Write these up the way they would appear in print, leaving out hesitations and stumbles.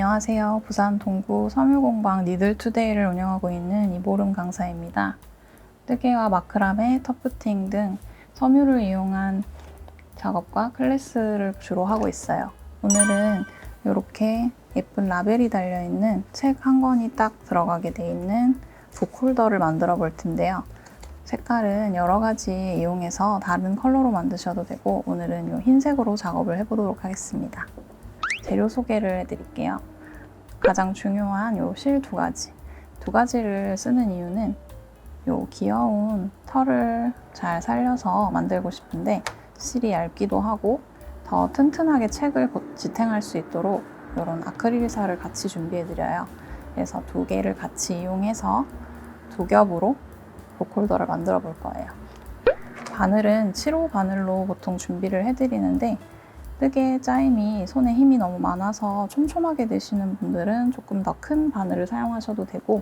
안녕하세요. 부산 동구 섬유공방 니들투데이를 운영하고 있는 이보름 강사입니다. 뜨개와 마크라메, 터프팅 등 섬유를 이용한 작업과 클래스를 주로 하고 있어요. 오늘은 이렇게 예쁜 라벨이 달려있는 책 한 권이 딱 들어가게 돼 있는 북홀더를 만들어 볼 텐데요. 색깔은 여러 가지 이용해서 다른 컬러로 만드셔도 되고 오늘은 이 흰색으로 작업을 해보도록 하겠습니다. 재료 소개를 해드릴게요. 가장 중요한 요 실 두 가지를 쓰는 이유는 요 귀여운 털을 잘 살려서 만들고 싶은데 실이 얇기도 하고 더 튼튼하게 책을 지탱할 수 있도록 이런 아크릴사를 같이 준비해드려요. 그래서 두 개를 같이 이용해서 두 겹으로 북홀더를 만들어 볼 거예요. 바늘은 7호 바늘로 보통 준비를 해드리는데 뜨개 짜임이 손에 힘이 너무 많아서 촘촘하게 되시는 분들은 조금 더 큰 바늘을 사용하셔도 되고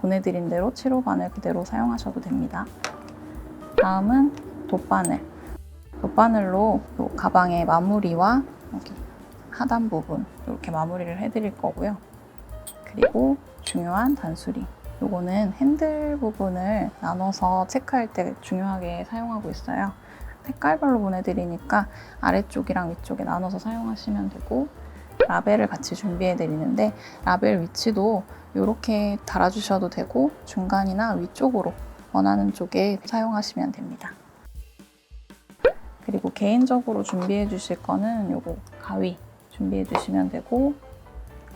보내드린 대로 7호 바늘 그대로 사용하셔도 됩니다. 다음은 돗바늘. 돗바늘로 가방의 마무리와 여기 하단 부분 이렇게 마무리를 해드릴 거고요. 그리고 중요한 단수리. 요거는 핸들 부분을 나눠서 체크할 때 중요하게 사용하고 있어요. 색깔별로 보내드리니까 아래쪽이랑 위쪽에 나눠서 사용하시면 되고 라벨을 같이 준비해 드리는데 라벨 위치도 이렇게 달아주셔도 되고 중간이나 위쪽으로 원하는 쪽에 사용하시면 됩니다. 그리고 개인적으로 준비해 주실 거는 요거 가위 준비해 주시면 되고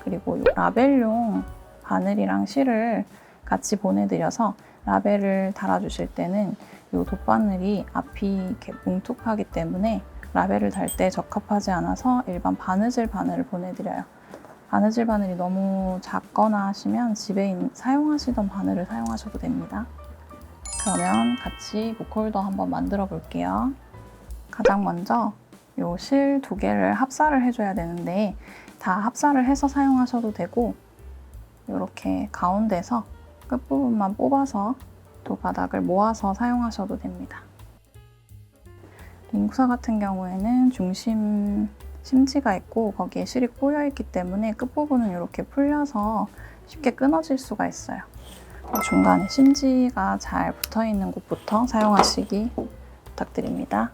그리고 요 라벨용 바늘이랑 실을 같이 보내드려서 라벨을 달아주실 때는 이 돗바늘이 앞이 이렇게 뭉툭하기 때문에 라벨을 달 때 적합하지 않아서 일반 바느질 바늘을 보내드려요. 바느질 바늘이 너무 작거나 하시면 집에 사용하시던 바늘을 사용하셔도 됩니다. 그러면 같이 북홀더 한번 만들어 볼게요. 가장 먼저 이 실 두 개를 합사를 해줘야 되는데 다 합사를 해서 사용하셔도 되고 이렇게 가운데서 끝부분만 뽑아서 두 가닥을 모아서 사용하셔도 됩니다. 링구사 같은 경우에는 중심 심지가 있고 거기에 실이 꼬여 있기 때문에 끝부분은 이렇게 풀려서 쉽게 끊어질 수가 있어요. 중간에 심지가 잘 붙어 있는 곳부터 사용하시기 부탁드립니다.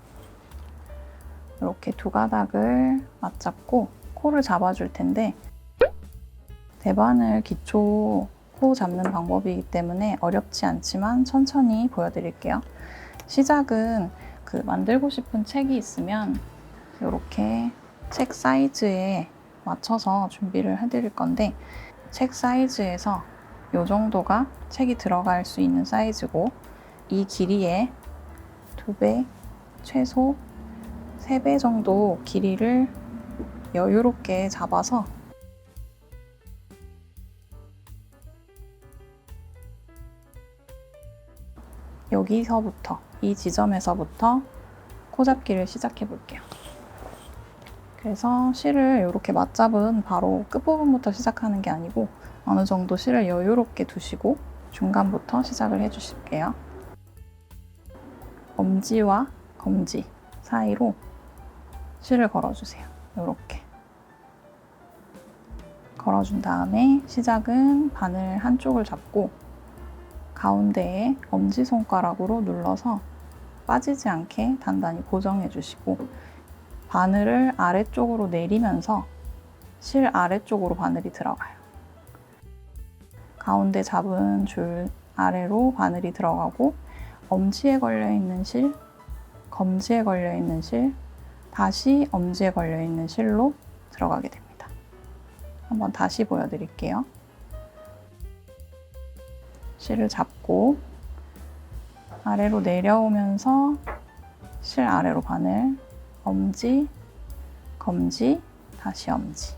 이렇게 두 가닥을 맞잡고 코를 잡아줄 텐데 대바늘 기초 코 잡는 방법이기 때문에 어렵지 않지만 천천히 보여드릴게요. 시작은 만들고 싶은 책이 있으면 이렇게 책 사이즈에 맞춰서 준비를 해드릴 건데 책 사이즈에서 이 정도가 책이 들어갈 수 있는 사이즈고 이 길이에 2배, 최소 3배 정도 길이를 여유롭게 잡아서 여기서부터 이 지점에서부터 코잡기를 시작해 볼게요. 그래서 실을 이렇게 맞잡은 바로 끝부분부터 시작하는 게 아니고 어느 정도 실을 여유롭게 두시고 중간부터 시작을 해 주실게요. 엄지와 검지 사이로 실을 걸어주세요. 이렇게 걸어준 다음에 시작은 바늘 한쪽을 잡고 가운데에 엄지손가락으로 눌러서 빠지지 않게 단단히 고정해 주시고 바늘을 아래쪽으로 내리면서 실 아래쪽으로 바늘이 들어가요. 가운데 잡은 줄 아래로 바늘이 들어가고 엄지에 걸려있는 실, 검지에 걸려있는 실, 다시 엄지에 걸려있는 실로 들어가게 됩니다. 한번 다시 보여드릴게요. 실을 잡고 아래로 내려오면서 실 아래로 바늘, 엄지, 검지, 다시 엄지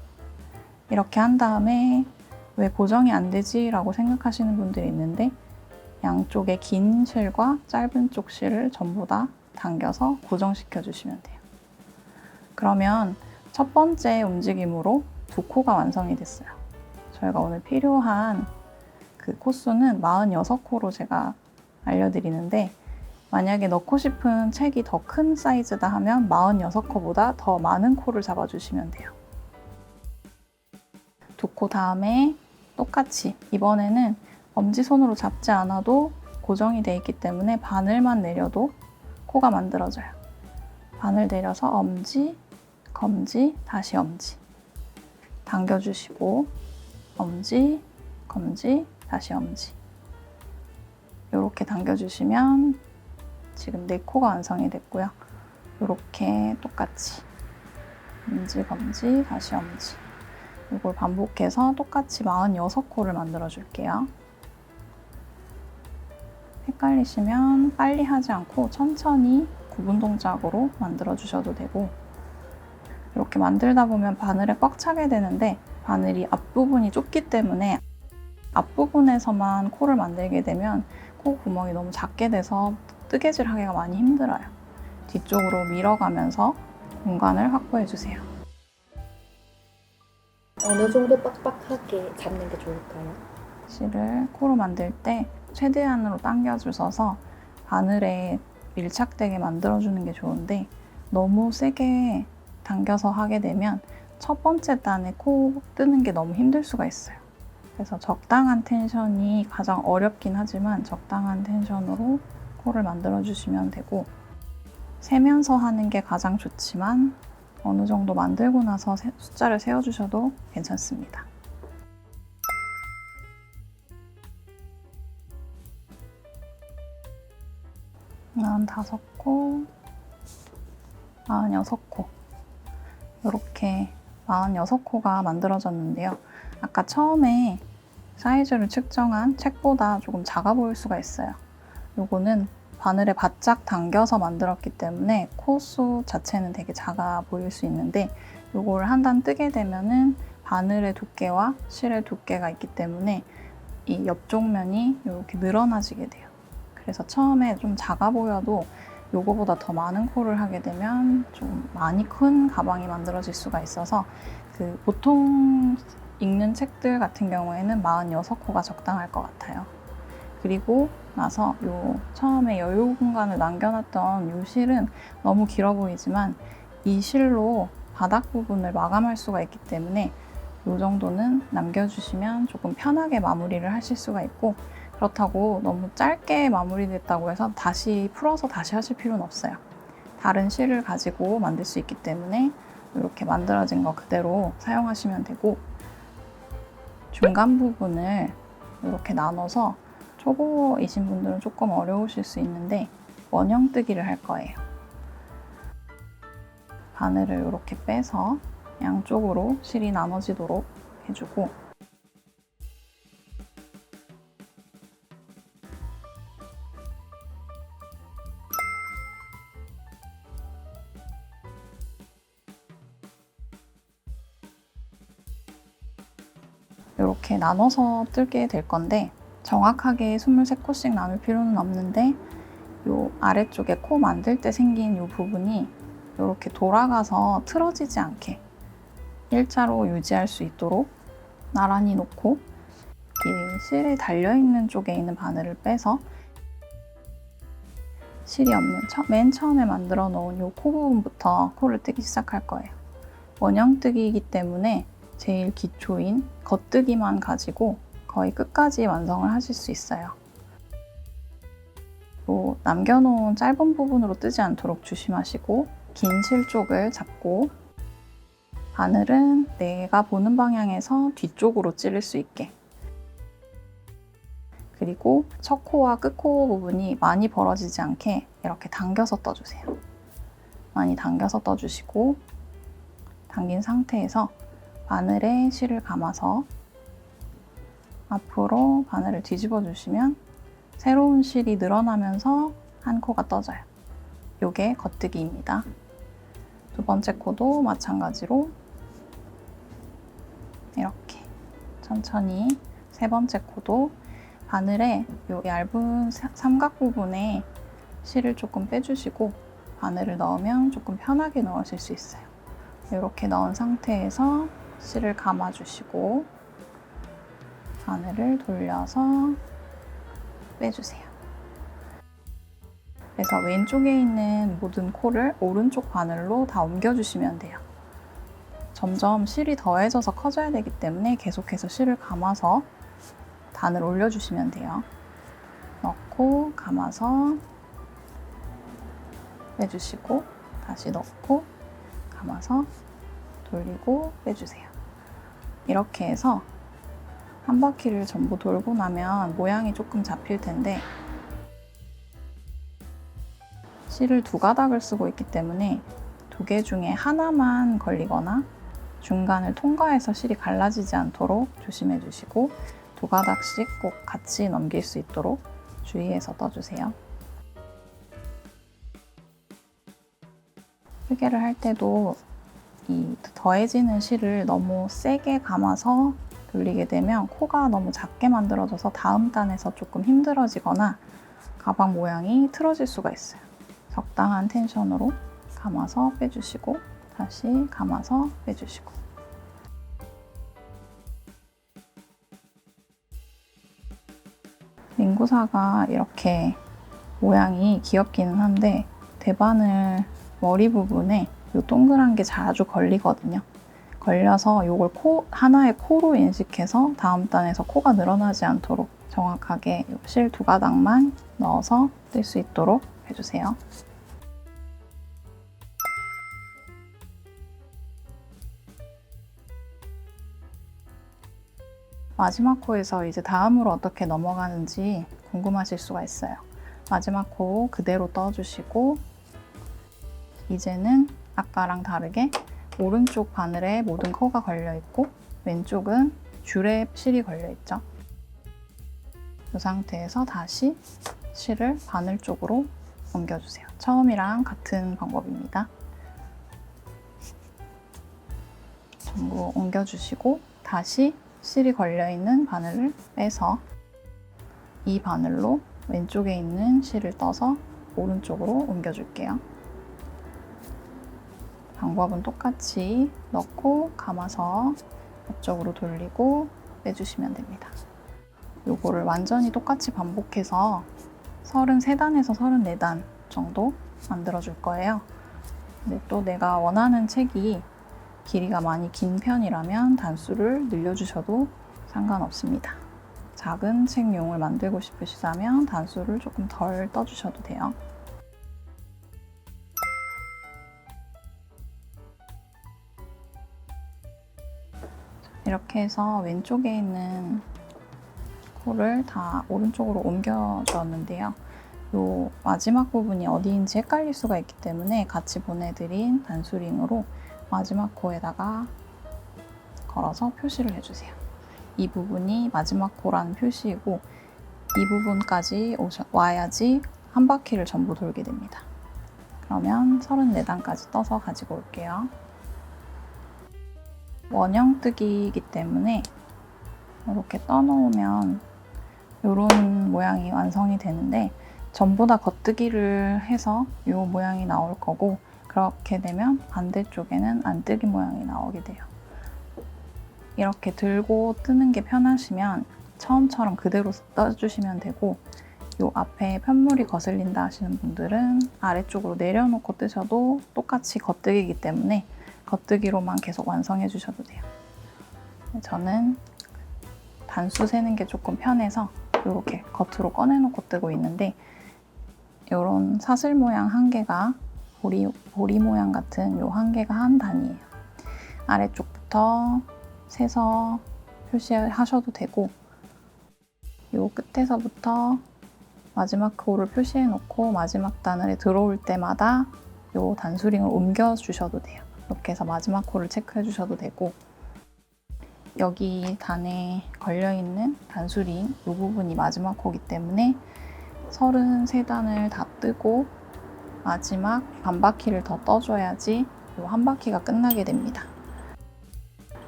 이렇게 한 다음에 왜 고정이 안 되지? 라고 생각하시는 분들이 있는데 양쪽의 긴 실과 짧은 쪽 실을 전부 다 당겨서 고정시켜 주시면 돼요. 그러면 첫 번째 움직임으로 두 코가 완성이 됐어요. 저희가 오늘 필요한 코수는 46코로 제가 알려드리는데 만약에 넣고 싶은 책이 더 큰 사이즈다 하면 46코보다 더 많은 코를 잡아주시면 돼요. 그 다음에 똑같이 이번에는 엄지손으로 잡지 않아도 고정이 되어 있기 때문에 바늘만 내려도 코가 만들어져요. 바늘 내려서 엄지, 검지, 다시 엄지. 당겨주시고 엄지, 검지, 다시 엄지. 이렇게 당겨주시면 지금 네 코가 완성이 됐고요. 이렇게 똑같이 엄지, 검지, 다시 엄지. 이걸 반복해서 똑같이 46코를 만들어 줄게요. 헷갈리시면 빨리 하지 않고 천천히 구분 동작으로 만들어 주셔도 되고, 이렇게 만들다 보면 바늘에 꽉 차게 되는데 바늘이 앞부분이 좁기 때문에 앞부분에서만 코를 만들게 되면 코 구멍이 너무 작게 돼서 뜨개질 하기가 많이 힘들어요. 뒤쪽으로 밀어가면서 공간을 확보해 주세요. 어느 정도 빡빡하게 잡는 게 좋을까요? 실을 코로 만들 때 최대한으로 당겨주셔서 바늘에 밀착되게 만들어주는 게 좋은데, 너무 세게 당겨서 하게 되면 첫 번째 단에 코 뜨는 게 너무 힘들 수가 있어요. 그래서 적당한 텐션이 가장 어렵긴 하지만 적당한 텐션으로 코를 만들어주시면 되고, 세면서 하는 게 가장 좋지만 어느 정도 만들고 나서 숫자를 세워주셔도 괜찮습니다. 45코, 46코. 이렇게 46코가 만들어졌는데요. 아까 처음에 사이즈를 측정한 책보다 조금 작아 보일 수가 있어요. 요거는 바늘에 바짝 당겨서 만들었기 때문에 코수 자체는 되게 작아 보일 수 있는데, 요걸 한 단 뜨게 되면은 바늘의 두께와 실의 두께가 있기 때문에 이 옆쪽 면이 이렇게 늘어나지게 돼요. 그래서 처음에 좀 작아 보여도 요거보다 더 많은 코를 하게 되면 좀 많이 큰 가방이 만들어질 수가 있어서, 보통 읽는 책들 같은 경우에는 46코가 적당할 것 같아요. 그리고 나서 처음에 여유 공간을 남겨놨던 요 실은 너무 길어 보이지만 이 실로 바닥 부분을 마감할 수가 있기 때문에 요 정도는 남겨주시면 조금 편하게 마무리를 하실 수가 있고, 그렇다고 너무 짧게 마무리됐다고 해서 다시 풀어서 다시 하실 필요는 없어요. 다른 실을 가지고 만들 수 있기 때문에 이렇게 만들어진 거 그대로 사용하시면 되고, 중간 부분을 이렇게 나눠서 초보이신 분들은 조금 어려우실 수 있는데 원형 뜨기를 할 거예요. 바늘을 이렇게 빼서 양쪽으로 실이 나눠지도록 해주고, 이렇게 나눠서 뜨게 될 건데, 정확하게 23코씩 나눌 필요는 없는데 요 아래쪽에 코 만들 때 생긴 요 부분이 이렇게 돌아가서 틀어지지 않게 일자로 유지할 수 있도록 나란히 놓고, 이 실에 달려있는 쪽에 있는 바늘을 빼서 실이 없는 맨 처음에 만들어 놓은 요 코 부분부터 코를 뜨기 시작할 거예요. 원형 뜨기이기 때문에 제일 기초인 겉뜨기만 가지고 거의 끝까지 완성을 하실 수 있어요. 또 남겨놓은 짧은 부분으로 뜨지 않도록 조심하시고, 긴 실 쪽을 잡고 바늘은 내가 보는 방향에서 뒤쪽으로 찌를 수 있게, 그리고 첫 코와 끝 코 부분이 많이 벌어지지 않게 이렇게 당겨서 떠주세요. 많이 당겨서 떠주시고, 당긴 상태에서 바늘에 실을 감아서 앞으로 바늘을 뒤집어 주시면 새로운 실이 늘어나면서 한 코가 떠져요. 요게 겉뜨기입니다. 두 번째 코도 마찬가지로 이렇게 천천히, 세 번째 코도 바늘에 요 얇은 삼각 부분에 실을 조금 빼주시고 바늘을 넣으면 조금 편하게 넣으실 수 있어요. 이렇게 넣은 상태에서 실을 감아주시고 바늘을 돌려서 빼주세요. 그래서 왼쪽에 있는 모든 코를 오른쪽 바늘로 다 옮겨주시면 돼요. 점점 실이 더해져서 커져야 되기 때문에 계속해서 실을 감아서 단을 올려주시면 돼요. 넣고 감아서 빼주시고 다시 넣고 감아서 돌리고 빼주세요. 이렇게 해서 한 바퀴를 전부 돌고 나면 모양이 조금 잡힐 텐데 실을 두 가닥을 쓰고 있기 때문에 두 개 중에 하나만 걸리거나 중간을 통과해서 실이 갈라지지 않도록 조심해 주시고 두 가닥씩 꼭 같이 넘길 수 있도록 주의해서 떠주세요. 뜨개를 할 때도 이 더해지는 실을 너무 세게 감아서 돌리게 되면 코가 너무 작게 만들어져서 다음 단에서 조금 힘들어지거나 가방 모양이 틀어질 수가 있어요. 적당한 텐션으로 감아서 빼주시고 다시 감아서 빼주시고 링구사가 이렇게 모양이 귀엽기는 한데 대바늘 머리 부분에 이 동그란 게 자주 걸리거든요. 걸려서 이걸 하나의 코로 인식해서 다음 단에서 코가 늘어나지 않도록 정확하게 실 두 가닥만 넣어서 뜰 수 있도록 해주세요. 마지막 코에서 이제 다음으로 어떻게 넘어가는지 궁금하실 수가 있어요. 마지막 코 그대로 떠주시고 이제는 아까랑 다르게 오른쪽 바늘에 모든 코가 걸려있고 왼쪽은 줄에 실이 걸려있죠. 이 상태에서 다시 실을 바늘 쪽으로 옮겨주세요. 처음이랑 같은 방법입니다. 전부 옮겨주시고 다시 실이 걸려있는 바늘을 빼서 이 바늘로 왼쪽에 있는 실을 떠서 오른쪽으로 옮겨줄게요. 방법은 똑같이 넣고 감아서 옆쪽으로 돌리고 빼주시면 됩니다. 요거를 완전히 똑같이 반복해서 33단에서 34단 정도 만들어줄 거예요. 근데 또 내가 원하는 책이 길이가 많이 긴 편이라면 단수를 늘려주셔도 상관없습니다. 작은 책용을 만들고 싶으시다면 단수를 조금 덜 떠주셔도 돼요. 이렇게 해서 왼쪽에 있는 코를 다 오른쪽으로 옮겨줬는데요. 요 마지막 부분이 어디인지 헷갈릴 수가 있기 때문에 같이 보내드린 단수링으로 마지막 코에다가 걸어서 표시를 해주세요. 이 부분이 마지막 코라는 표시이고 이 부분까지 와야지 한 바퀴를 전부 돌게 됩니다. 그러면 34단까지 떠서 가지고 올게요. 원형 뜨기이기 때문에 이렇게 떠놓으면 이런 모양이 완성이 되는데 전부 다 겉뜨기를 해서 이 모양이 나올 거고 그렇게 되면 반대쪽에는 안뜨기 모양이 나오게 돼요. 이렇게 들고 뜨는 게 편하시면 처음처럼 그대로 떠주시면 되고 이 앞에 편물이 거슬린다 하시는 분들은 아래쪽으로 내려놓고 뜨셔도 똑같이 겉뜨기이기 때문에 겉뜨기로만 계속 완성해 주셔도 돼요. 저는 단수 세는 게 조금 편해서 이렇게 겉으로 꺼내놓고 뜨고 있는데 이런 사슬 모양 한 개가 보리 모양 같은 이 한 개가 한 단이에요. 아래쪽부터 세서 표시하셔도 되고 이 끝에서부터 마지막 코를 표시해 놓고 마지막 단을에 들어올 때마다 이 단수링을 옮겨 주셔도 돼요. 이렇게 해서 마지막 코를 체크해 주셔도 되고 여기 단에 걸려있는 단수링 이 부분이 마지막 코이기 때문에 33단을 다 뜨고 마지막 반 바퀴를 더 떠줘야지 이 한 바퀴가 끝나게 됩니다.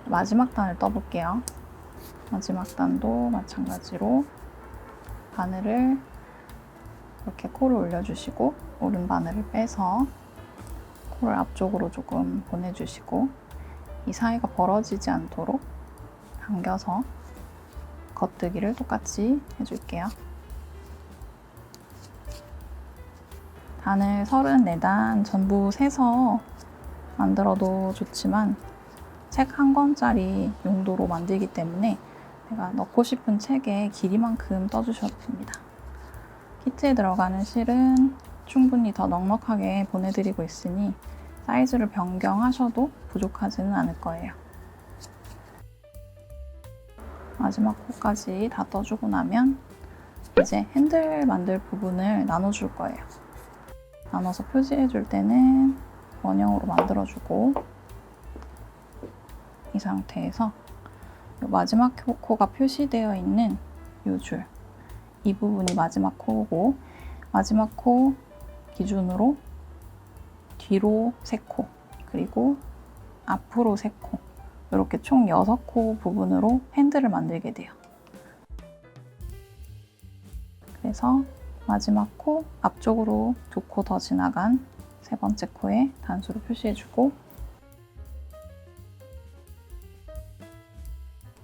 마지막 단을 떠볼게요. 마지막 단도 마찬가지로 바늘을 이렇게 코를 올려주시고 오른 바늘을 빼서 코를 앞쪽으로 조금 보내주시고 이 사이가 벌어지지 않도록 당겨서 겉뜨기를 똑같이 해줄게요. 단을 34단 전부 세서 만들어도 좋지만 책 한 권짜리 용도로 만들기 때문에 내가 넣고 싶은 책의 길이만큼 떠주셔도 됩니다. 키트에 들어가는 실은 충분히 더 넉넉하게 보내드리고 있으니 사이즈를 변경하셔도 부족하지는 않을 거예요. 마지막 코까지 다 떠주고 나면 이제 핸들 만들 부분을 나눠줄 거예요. 나눠서 표시해줄 때는 원형으로 만들어주고 이 상태에서 마지막 코가 표시되어 있는 이 줄, 이 부분이 마지막 코고 마지막 코 기준으로 뒤로 3코 그리고 앞으로 3코 이렇게 총 6코 부분으로 핸들을 만들게 돼요. 그래서 마지막 코 앞쪽으로 2코 더 지나간 3번째 코에 단수로 표시해주고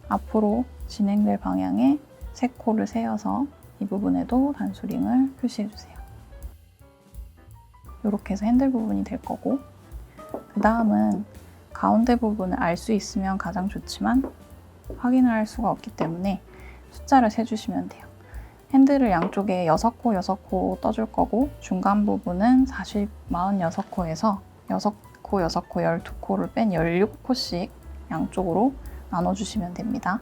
앞으로 진행될 방향에 3코를 세어서 이 부분에도 단수링을 표시해주세요. 이렇게 해서 핸들 부분이 될 거고 그 다음은 가운데 부분을 알 수 있으면 가장 좋지만 확인을 할 수가 없기 때문에 숫자를 세주시면 돼요. 핸들을 양쪽에 6코, 6코 떠줄 거고 중간 부분은 46코에서 6코, 6코, 12코를 뺀 16코씩 양쪽으로 나눠주시면 됩니다.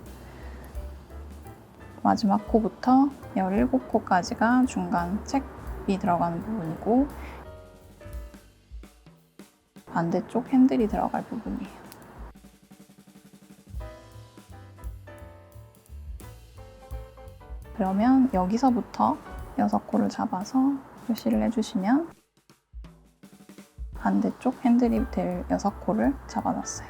마지막 코부터 17코까지가 중간 책이 들어가는 부분이고 반대쪽 핸들이 들어갈 부분이에요. 그러면 여기서부터 6코를 잡아서 표시를 해주시면 반대쪽 핸들이 될 6코를 잡아놨어요.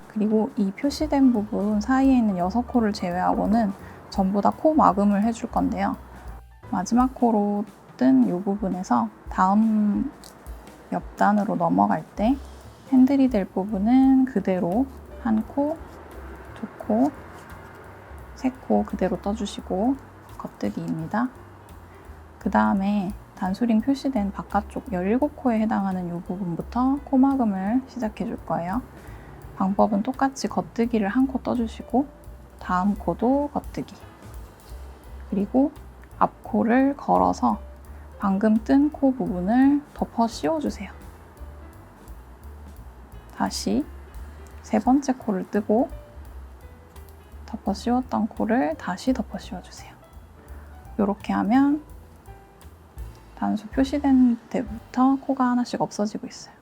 그리고 이 표시된 부분 사이에 있는 6코를 제외하고는 전부 다 코 마금을 해줄 건데요. 마지막 코로 뜬 이 부분에서 다음 옆단으로 넘어갈 때 핸들이 될 부분은 그대로 1코, 2코, 3코 그대로 떠주시고 겉뜨기입니다. 그 다음에 단수링 표시된 바깥쪽 17코에 해당하는 이 부분부터 코 마금을 시작해 줄 거예요. 방법은 똑같이 겉뜨기를 1코 떠주시고 다음 코도 겉뜨기 그리고 앞코를 걸어서 방금 뜬 코 부분을 덮어 씌워주세요. 다시 3번째 코를 뜨고 덮어 씌웠던 코를 다시 덮어 씌워주세요. 이렇게 하면 단수 표시된 때부터 코가 하나씩 없어지고 있어요.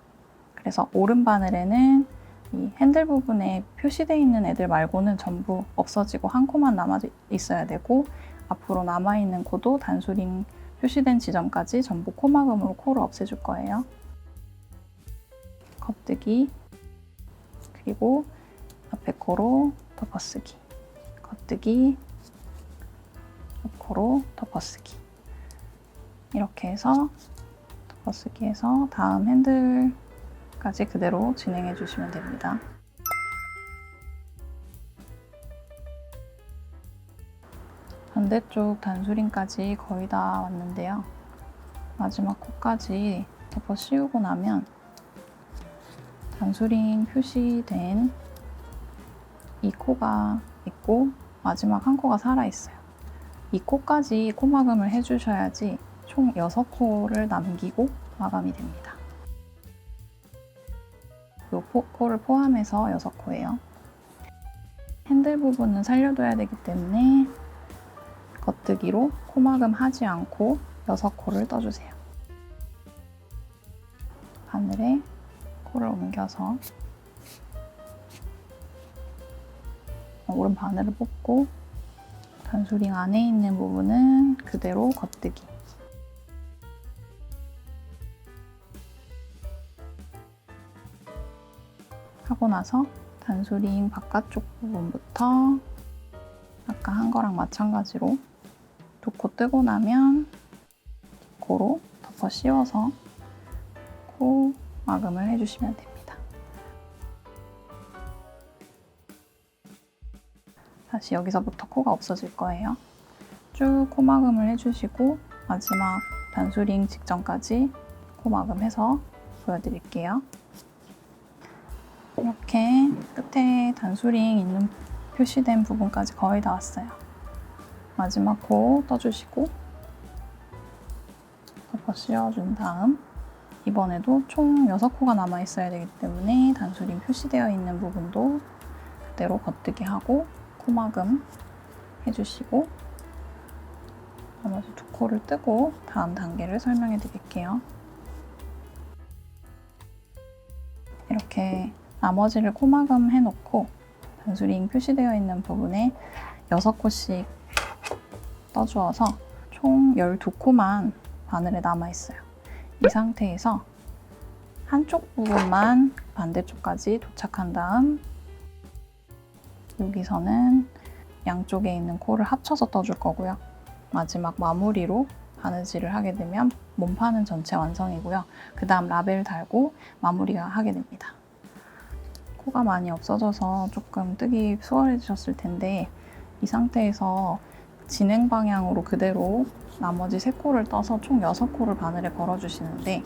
그래서 오른 바늘에는 이 핸들 부분에 표시되어 있는 애들 말고는 전부 없어지고 1코만 남아 있어야 되고 앞으로 남아있는 코도 단수링 표시된 지점까지 전부 코마금으로 코를 없애줄 거예요. 겉뜨기 그리고 앞에 코로 덮어쓰기 겉뜨기 옆코로 덮어쓰기 이렇게 해서 덮어쓰기해서 다음 핸들까지 그대로 진행해 주시면 됩니다. 반대쪽 단수링까지 거의 다 왔는데요. 마지막 코까지 덮어 씌우고 나면 단수링 표시된 이 코가 있고 마지막 1코가 살아있어요. 이 코까지 코마금을 해주셔야지 총 6코를 남기고 마감이 됩니다. 이 코를 포함해서 6코예요. 핸들 부분은 살려둬야 되기 때문에 겉뜨기로 코마금 하지 않고 6코를 떠주세요. 바늘에 코를 옮겨서 오른 바늘을 뽑고 단수링 안에 있는 부분은 그대로 겉뜨기 하고 나서 단수링 바깥쪽 부분부터 아까 한 거랑 마찬가지로 2코 뜨고 나면 코로 덮어 씌워서 코 마금을 해주시면 됩니다. 다시 여기서부터 코가 없어질 거예요. 쭉 코 마금을 해주시고 마지막 단수링 직전까지 코 마감해서 보여드릴게요. 이렇게 끝에 단수링 있는 표시된 부분까지 거의 다 왔어요. 마지막 코 떠주시고 덮어 씌워준 다음 이번에도 총 6코가 남아있어야 되기 때문에 단수링 표시되어 있는 부분도 그대로 겉뜨기 하고 코막음 해주시고 나머지 2코를 뜨고 다음 단계를 설명해 드릴게요. 이렇게 나머지를 코막음 해놓고 단수링 표시되어 있는 부분에 6코씩 떠주어서 총 12코만 바늘에 남아있어요. 이 상태에서 한쪽 부분만 반대쪽까지 도착한 다음 여기서는 양쪽에 있는 코를 합쳐서 떠줄 거고요. 마지막 마무리로 바느질을 하게 되면 몸판은 전체 완성이고요. 그 다음 라벨 달고 마무리가 하게 됩니다. 코가 많이 없어져서 조금 뜨기 수월해지셨을 텐데 이 상태에서 진행 방향으로 그대로 나머지 3코를 떠서 총 6코를 바늘에 걸어주시는데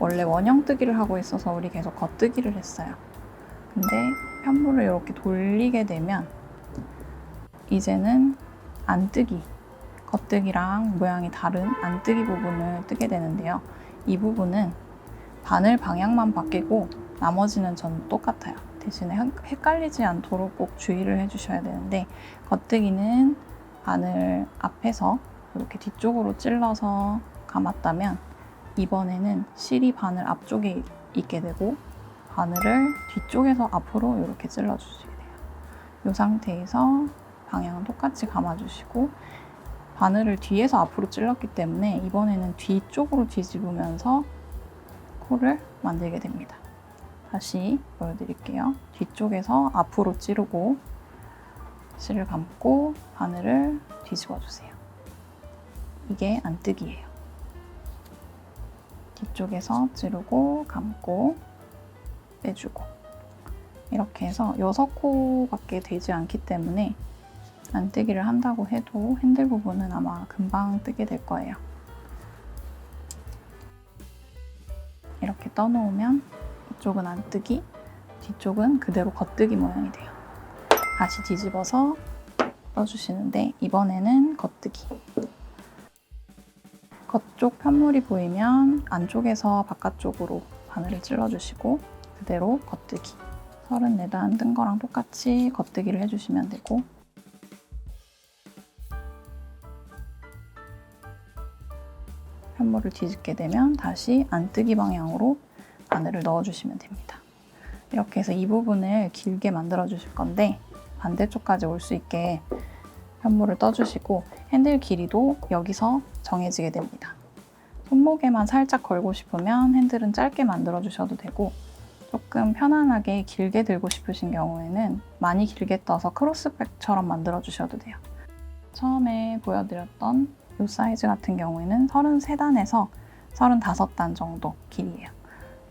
원래 원형 뜨기를 하고 있어서 우리 계속 겉뜨기를 했어요. 근데 편물을 이렇게 돌리게 되면 이제는 안뜨기, 겉뜨기랑 모양이 다른 안뜨기 부분을 뜨게 되는데요. 이 부분은 바늘 방향만 바뀌고 나머지는 전 똑같아요. 대신에 헷갈리지 않도록 꼭 주의를 해주셔야 되는데 겉뜨기는 바늘 앞에서 이렇게 뒤쪽으로 찔러서 감았다면 이번에는 실이 바늘 앞쪽에 있게 되고 바늘을 뒤쪽에서 앞으로 이렇게 찔러주시게 돼요. 이 상태에서 방향은 똑같이 감아주시고 바늘을 뒤에서 앞으로 찔렀기 때문에 이번에는 뒤쪽으로 뒤집으면서 코를 만들게 됩니다. 다시 보여드릴게요. 뒤쪽에서 앞으로 찌르고 실을 감고 바늘을 뒤집어주세요. 이게 안뜨기예요. 뒤쪽에서 찌르고 감고 빼주고 이렇게 해서 6코밖에 되지 않기 때문에 안뜨기를 한다고 해도 핸들 부분은 아마 금방 뜨게 될 거예요. 이렇게 떠놓으면 이쪽은 안뜨기, 뒤쪽은 그대로 겉뜨기 모양이 돼요. 다시 뒤집어서 떠주시는데 이번에는 겉뜨기. 겉쪽 편물이 보이면 안쪽에서 바깥쪽으로 바늘을 찔러주시고 그대로 겉뜨기. 34단 뜬 거랑 똑같이 겉뜨기를 해주시면 되고 편물을 뒤집게 되면 다시 안뜨기 방향으로 바늘을 넣어주시면 됩니다. 이렇게 해서 이 부분을 길게 만들어 주실 건데 반대쪽까지 올 수 있게 편물을 떠주시고 핸들 길이도 여기서 정해지게 됩니다. 손목에만 살짝 걸고 싶으면 핸들은 짧게 만들어 주셔도 되고 조금 편안하게 길게 들고 싶으신 경우에는 많이 길게 떠서 크로스백처럼 만들어 주셔도 돼요. 처음에 보여드렸던 이 사이즈 같은 경우에는 33단에서 35단 정도 길이에요.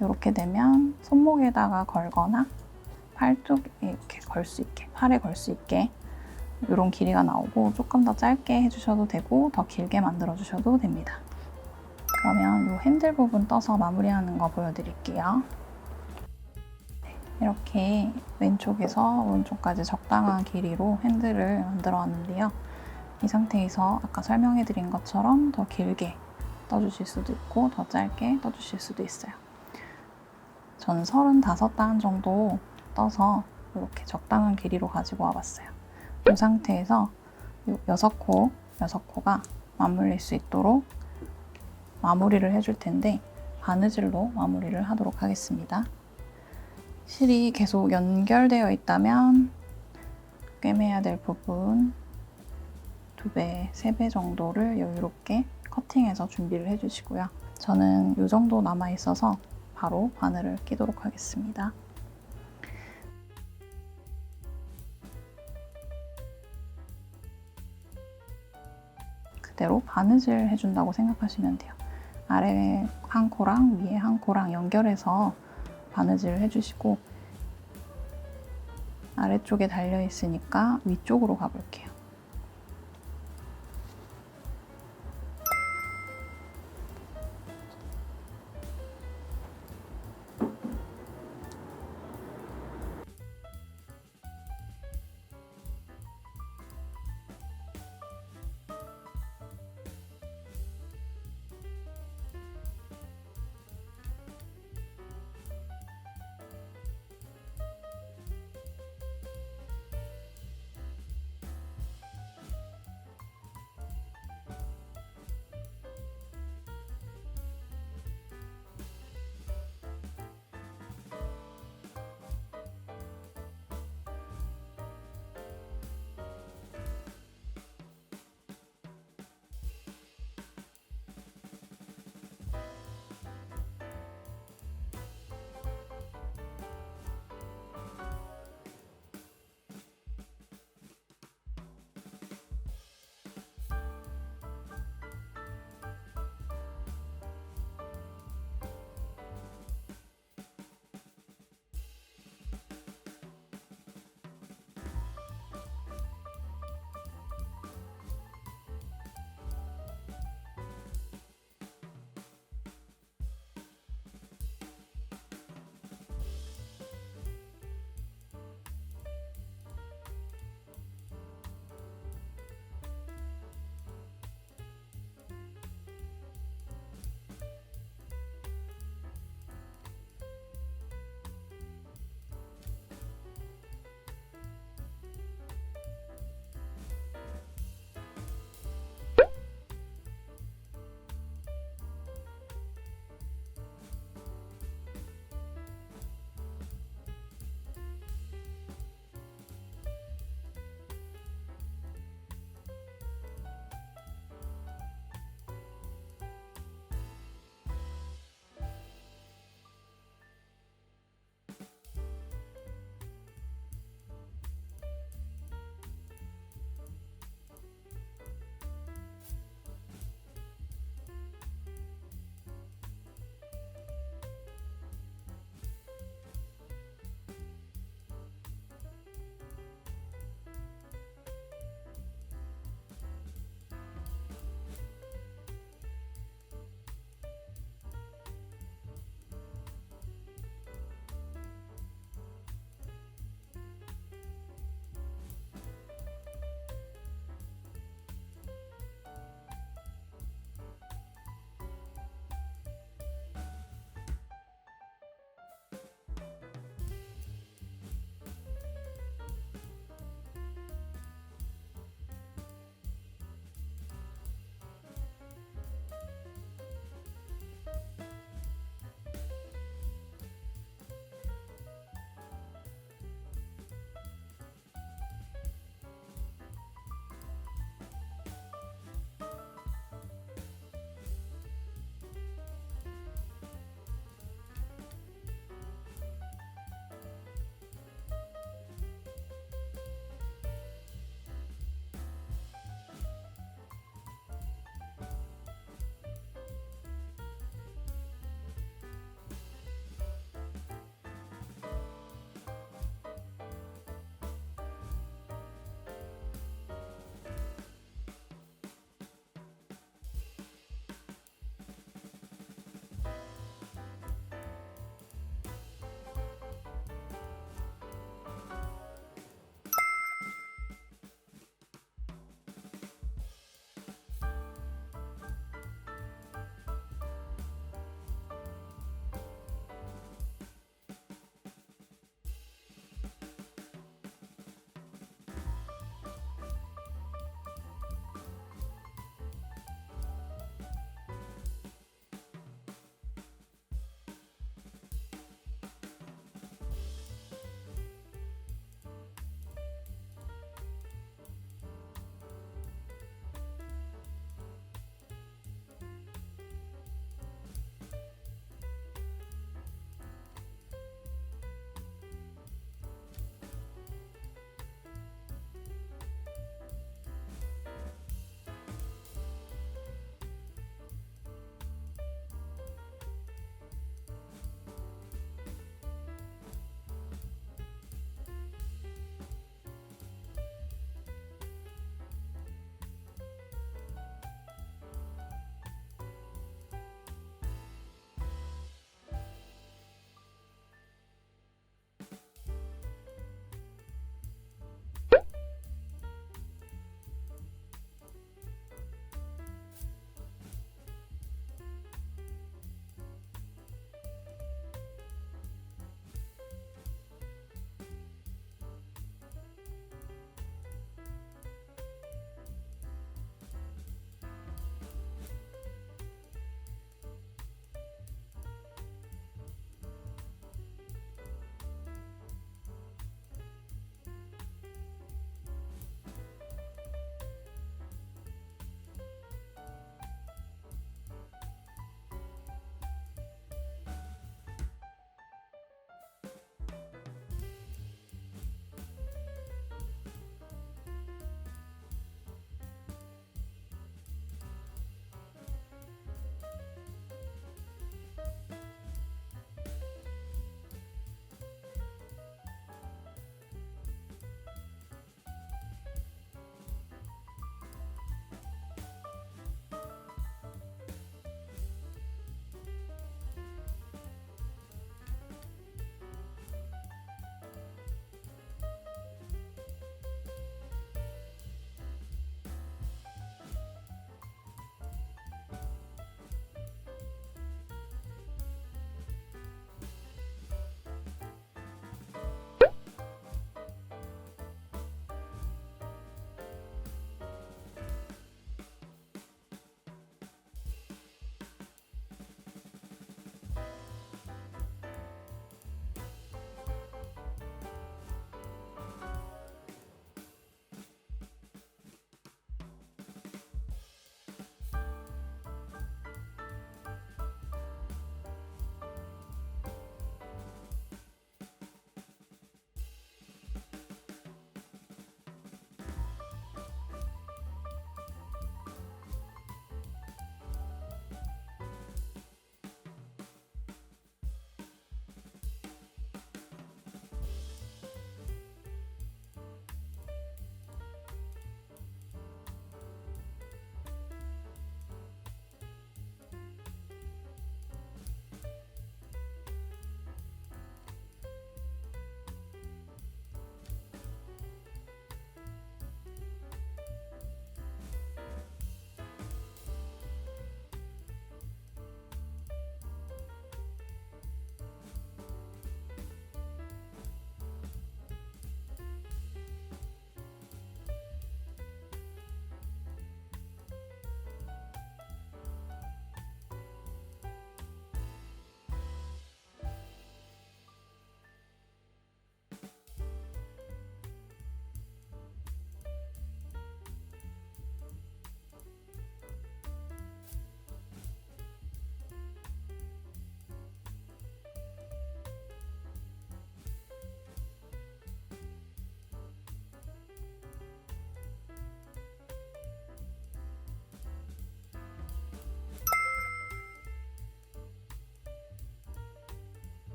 이렇게 되면 손목에다가 걸거나 팔뚝에 이렇게 걸 수 있게, 팔에 걸 수 있게 이런 길이가 나오고 조금 더 짧게 해주셔도 되고 더 길게 만들어 주셔도 됩니다. 그러면 이 핸들 부분 떠서 마무리하는 거 보여드릴게요. 이렇게 왼쪽에서 오른쪽까지 적당한 길이로 핸들을 만들어 왔는데요. 이 상태에서 아까 설명해드린 것처럼 더 길게 떠주실 수도 있고 더 짧게 떠주실 수도 있어요. 저는 35단 정도 떠서 이렇게 적당한 길이로 가지고 와봤어요. 이 상태에서 6코가 맞물릴 수 있도록 마무리를 해줄 텐데 바느질로 마무리를 하도록 하겠습니다. 실이 계속 연결되어 있다면 꿰매야 될 부분 2배, 3배 정도를 여유롭게 커팅해서 준비를 해주시고요. 저는 이 정도 남아있어서 바로 바늘을 끼도록 하겠습니다. 그대로 바느질 해준다고 생각하시면 돼요. 아래 한 코랑 위에 한 코랑 연결해서 바느질을 해주시고 아래쪽에 달려있으니까 위쪽으로 가볼게요.